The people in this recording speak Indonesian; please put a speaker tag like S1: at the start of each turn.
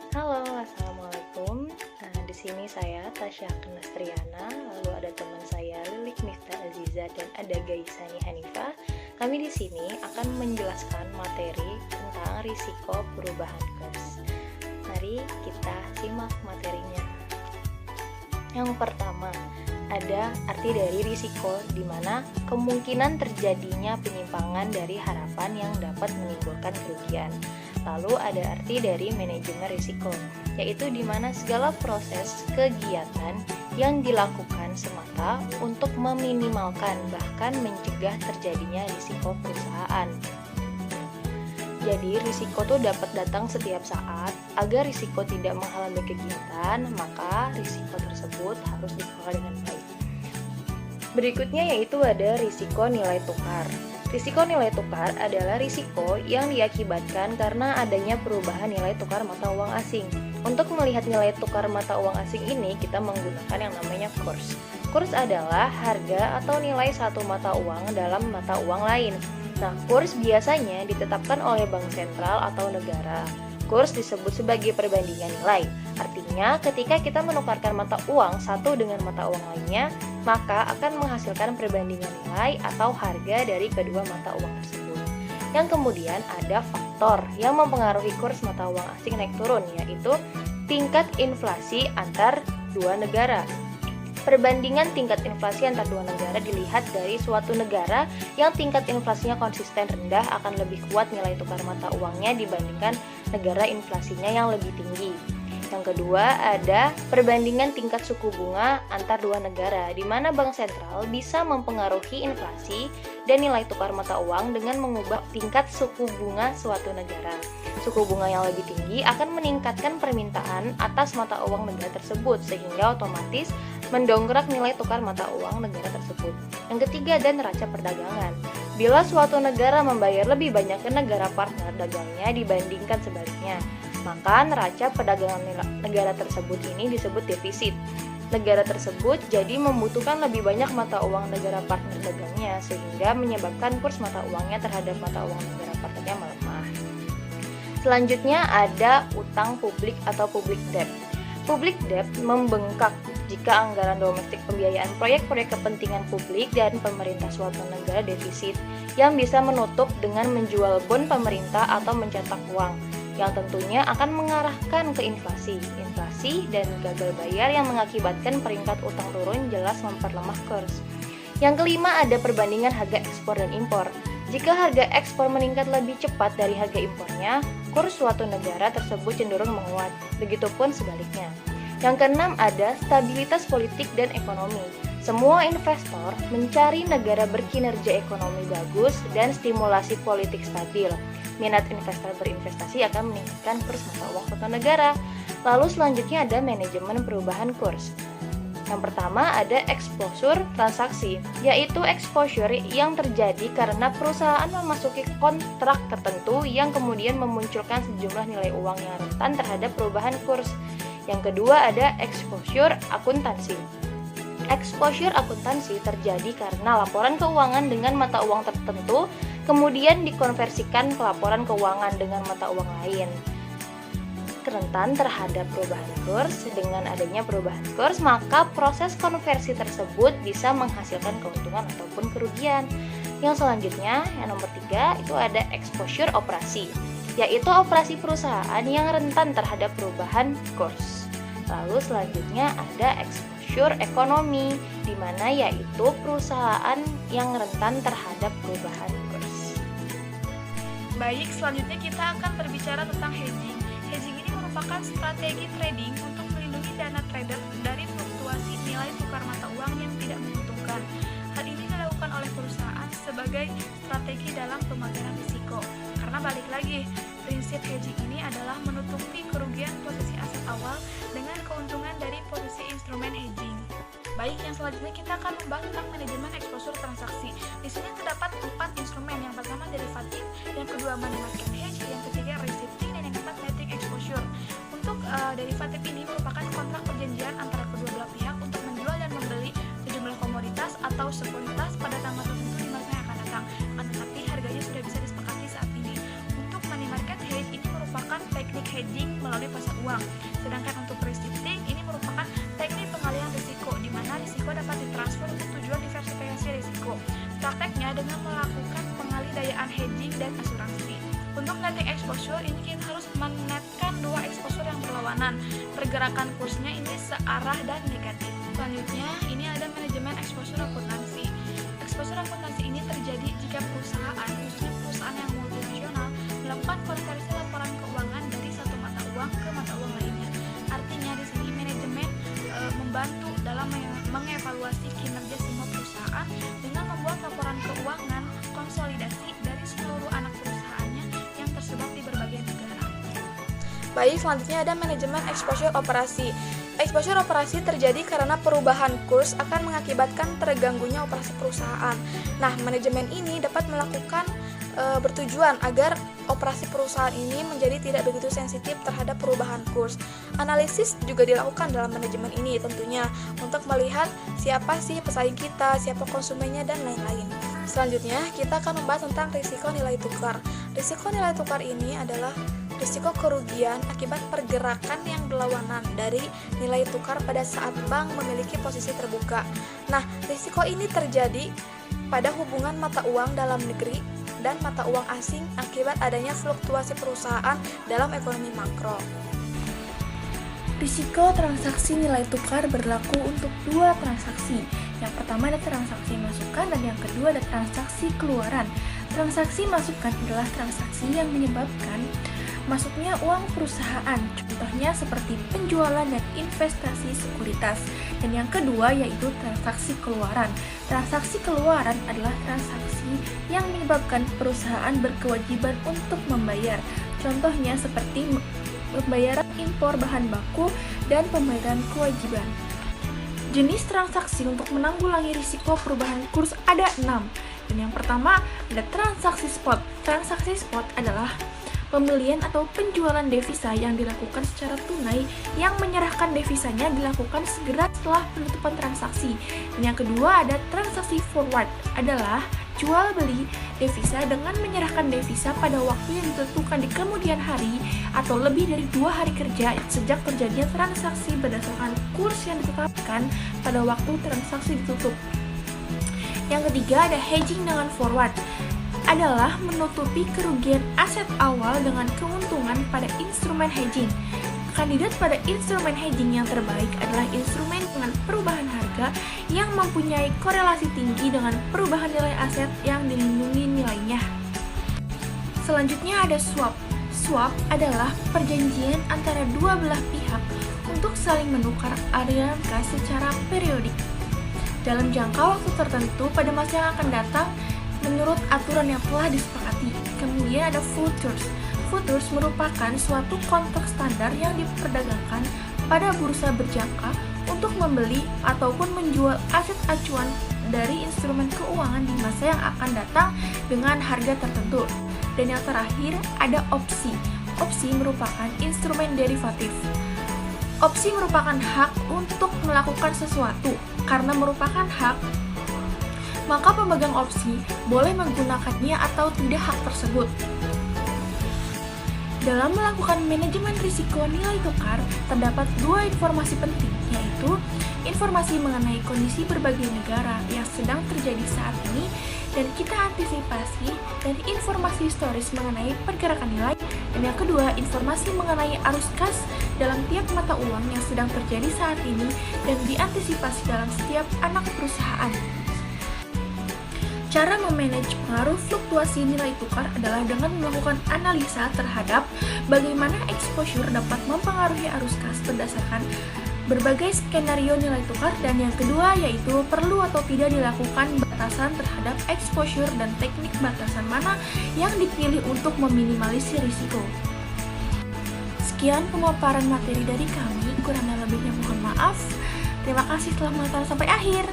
S1: Halo, assalamualaikum. Di sini saya Tasya Kenastriana, lalu ada teman saya Lilik Mifta Aziza dan ada Gaisani Hanifah. Kami di sini akan menjelaskan materi tentang risiko perubahan kurs. Mari kita simak materinya. Yang pertama, ada arti dari risiko, di mana kemungkinan terjadinya penyimpangan dari harapan yang dapat menimbulkan kerugian. Lalu ada arti dari manajemen risiko, yaitu di mana segala proses kegiatan yang dilakukan semata untuk meminimalkan bahkan mencegah terjadinya risiko perusahaan. Jadi risiko itu dapat datang setiap saat. Agar risiko tidak menghalangi kegiatan, maka risiko tersebut harus dikelola dengan baik. Berikutnya yaitu ada risiko nilai tukar. Risiko nilai tukar adalah risiko yang diakibatkan karena adanya perubahan nilai tukar mata uang asing. Untuk melihat nilai tukar mata uang asing ini, kita menggunakan yang namanya kurs. Kurs adalah harga atau nilai satu mata uang dalam mata uang lain. Nah, kurs biasanya ditetapkan oleh bank sentral atau negara. Kurs disebut sebagai perbandingan nilai. Artinya, ketika kita menukarkan mata uang satu dengan mata uang lainnya, maka akan menghasilkan perbandingan nilai atau harga dari kedua mata uang tersebut. Yang kemudian ada faktor yang mempengaruhi kurs mata uang asing naik turun, yaitu tingkat inflasi antar dua negara. Perbandingan tingkat inflasi antar dua negara dilihat dari suatu negara yang tingkat inflasinya konsisten rendah akan lebih kuat nilai tukar mata uangnya dibandingkan negara inflasinya yang lebih tinggi. Yang kedua ada perbandingan tingkat suku bunga antar dua negara, di mana bank sentral bisa mempengaruhi inflasi dan nilai tukar mata uang dengan mengubah tingkat suku bunga suatu negara. Suku bunga yang lebih tinggi akan meningkatkan permintaan atas mata uang negara tersebut, sehingga otomatis mendongkrak nilai tukar mata uang negara tersebut. Yang ketiga ada neraca perdagangan. Bila suatu negara membayar lebih banyak ke negara partner dagangnya dibandingkan sebaliknya, maka neraca perdagangan negara tersebut ini disebut defisit. Negara tersebut jadi membutuhkan lebih banyak mata uang negara partner dagangnya, sehingga menyebabkan kurs mata uangnya terhadap mata uang negara partnernya melemah. Selanjutnya ada utang publik atau public debt. Public debt membengkak jika anggaran domestik pembiayaan proyek-proyek kepentingan publik dan pemerintah suatu negara defisit, yang bisa menutup dengan menjual bon pemerintah atau mencetak uang, yang tentunya akan mengarahkan ke inflasi. Inflasi dan gagal bayar yang mengakibatkan peringkat utang turun jelas memperlemah kurs. Yang kelima ada perbandingan harga ekspor dan impor. Jika harga ekspor meningkat lebih cepat dari harga impornya, kurs suatu negara tersebut cenderung menguat. Begitupun sebaliknya. Yang keenam ada stabilitas politik dan ekonomi. Semua investor mencari negara berkinerja ekonomi bagus dan stimulasi politik stabil. Minat investor berinvestasi akan meningkatkan kurs mata uang suatu negara. Lalu selanjutnya ada manajemen perubahan kurs. Yang pertama ada exposure transaksi, yaitu exposure yang terjadi karena perusahaan memasuki kontrak tertentu yang kemudian memunculkan sejumlah nilai uang yang rentan terhadap perubahan kurs. Yang kedua ada exposure akuntansi. Exposure akuntansi terjadi karena laporan keuangan dengan mata uang tertentu kemudian dikonversikan ke laporan keuangan dengan mata uang lain. Rentan terhadap perubahan kurs. Dengan adanya perubahan kurs, maka proses konversi tersebut bisa menghasilkan keuntungan ataupun kerugian. Yang selanjutnya, yang nomor 3, itu ada exposure operasi, yaitu operasi perusahaan yang rentan terhadap perubahan kurs. Lalu selanjutnya ada exposure ekonomi, di mana yaitu perusahaan yang rentan terhadap perubahan kurs.
S2: Baik, selanjutnya kita akan berbicara tentang hedging. Hedging ini merupakan strategi trading untuk melindungi dana trader dari fluktuasi nilai tukar mata uang yang tidak menguntungkan. Hal ini dilakukan oleh perusahaan sebagai strategi dalam pemanggilan risiko. Karena balik lagi, prinsip hedging ini adalah menutupi kerugian posisi aset awal dengan keuntungan dari posisi instrumen hedging. Baik, yang selanjutnya kita akan membahas tentang manajemen exposure transaksi. Di sini terdapat 4 instrumen. Yang pertama derivatif, yang kedua money market hedge, yang ketiga receiving, dan yang keempat netting exposure. Untuk derivatif ini merupakan kontrak perjanjian antara kedua belah pihak untuk menjual dan membeli sejumlah komoditas atau sekuritas pada tanggal tertentu di masa yang akan datang. Akan tetapi harganya sudah bisa disepakati saat ini. Untuk money market hedge ini merupakan teknik hedging melalui pasar uang. Sedangkan untuk risk shifting ini merupakan teknik pengalihan risiko, di mana risiko dapat ditransfer untuk tujuan diversifikasi risiko. Prakteknya dengan melakukan pengalidayaan hedging dan asuransi. Untuk netting exposure ini kita harus menetkan dua exposure yang berlawanan. Pergerakan kursnya ini searah dan negatif. Selanjutnya ini ada manajemen exposure akuntansi. Exposure akuntansi ini terjadi jika perusahaan, khususnya perusahaan yang multinasional, melakukan konversi laporan keuangan dari satu mata uang ke mata uang lainnya. Artinya di sini manajemen membantu dalam mengevaluasi kinerja semua perusahaan dengan membuat laporan keuangan konsolidasi dari seluruh anak perusahaannya yang tersebar di berbagai negara.
S3: Baik, selanjutnya ada manajemen exposure operasi. Exposure operasi terjadi karena perubahan kurs akan mengakibatkan terganggunya operasi perusahaan. Nah, manajemen ini dapat melakukan bertujuan agar operasi perusahaan ini menjadi tidak begitu sensitif terhadap perubahan kurs. Analisis juga dilakukan dalam manajemen ini tentunya untuk melihat siapa sih pesaing kita, siapa konsumennya, dan lain-lain. Selanjutnya, kita akan membahas tentang risiko nilai tukar. Risiko nilai tukar ini adalah risiko kerugian akibat pergerakan yang berlawanan dari nilai tukar pada saat bank memiliki posisi terbuka. Nah, risiko ini terjadi pada hubungan mata uang dalam negeri dan mata uang asing akibat adanya fluktuasi perusahaan dalam ekonomi makro. Risiko transaksi nilai tukar berlaku untuk dua transaksi. Yang pertama ada transaksi masukan dan yang kedua ada transaksi keluaran. Transaksi masukan adalah transaksi yang menyebabkan masuknya uang perusahaan, contohnya seperti penjualan dan investasi sekuritas. Dan yang kedua yaitu transaksi keluaran. Transaksi keluaran adalah transaksi yang menyebabkan perusahaan berkewajiban untuk membayar, contohnya seperti pembayaran impor bahan baku dan pembayaran kewajiban. Jenis transaksi untuk menanggulangi risiko perubahan kurs ada 6. Dan yang pertama ada transaksi spot. Transaksi spot adalah pembelian atau penjualan devisa yang dilakukan secara tunai, yang menyerahkan devisanya dilakukan segera setelah penutupan transaksi. Dan yang kedua ada transaksi forward, adalah jual beli devisa dengan menyerahkan devisa pada waktu yang ditentukan di kemudian hari atau lebih dari 2 hari kerja sejak terjadinya transaksi berdasarkan kurs yang ditetapkan pada waktu transaksi ditutup. Yang ketiga ada hedging dengan forward, adalah menutupi kerugian aset awal dengan keuntungan pada instrumen hedging. Kandidat pada instrumen hedging yang terbaik adalah instrumen dengan perubahan harga yang mempunyai korelasi tinggi dengan perubahan nilai aset yang dilindungi nilainya. Selanjutnya ada swap. Swap adalah perjanjian antara dua belah pihak untuk saling menukar aliran kas secara periodik dalam jangka waktu tertentu pada masa yang akan datang menurut aturan yang telah disepakati. Kemudian ada futures. Futures merupakan suatu kontrak standar yang diperdagangkan pada bursa berjangka untuk membeli ataupun menjual aset acuan dari instrumen keuangan di masa yang akan datang dengan harga tertentu. Dan yang terakhir ada opsi. Opsi merupakan instrumen derivatif. Opsi merupakan hak untuk melakukan sesuatu. Karena merupakan hak, maka pemegang opsi boleh menggunakannya atau tidak hak tersebut. Dalam melakukan manajemen risiko nilai tukar, terdapat 2 informasi penting, yaitu informasi mengenai kondisi berbagai negara yang sedang terjadi saat ini, dan kita antisipasi dari informasi historis mengenai pergerakan nilai, dan yang kedua, informasi mengenai arus kas dalam tiap mata uang yang sedang terjadi saat ini dan diantisipasi dalam setiap anak perusahaan. Cara memanage pengaruh fluktuasi nilai tukar adalah dengan melakukan analisa terhadap bagaimana exposure dapat mempengaruhi arus kas berdasarkan berbagai skenario nilai tukar, dan yang kedua yaitu perlu atau tidak dilakukan batasan terhadap exposure dan teknik batasan mana yang dipilih untuk meminimalisir risiko. Sekian pemaparan materi dari kami, kurang lebihnya mohon maaf. Terima kasih telah menonton sampai akhir.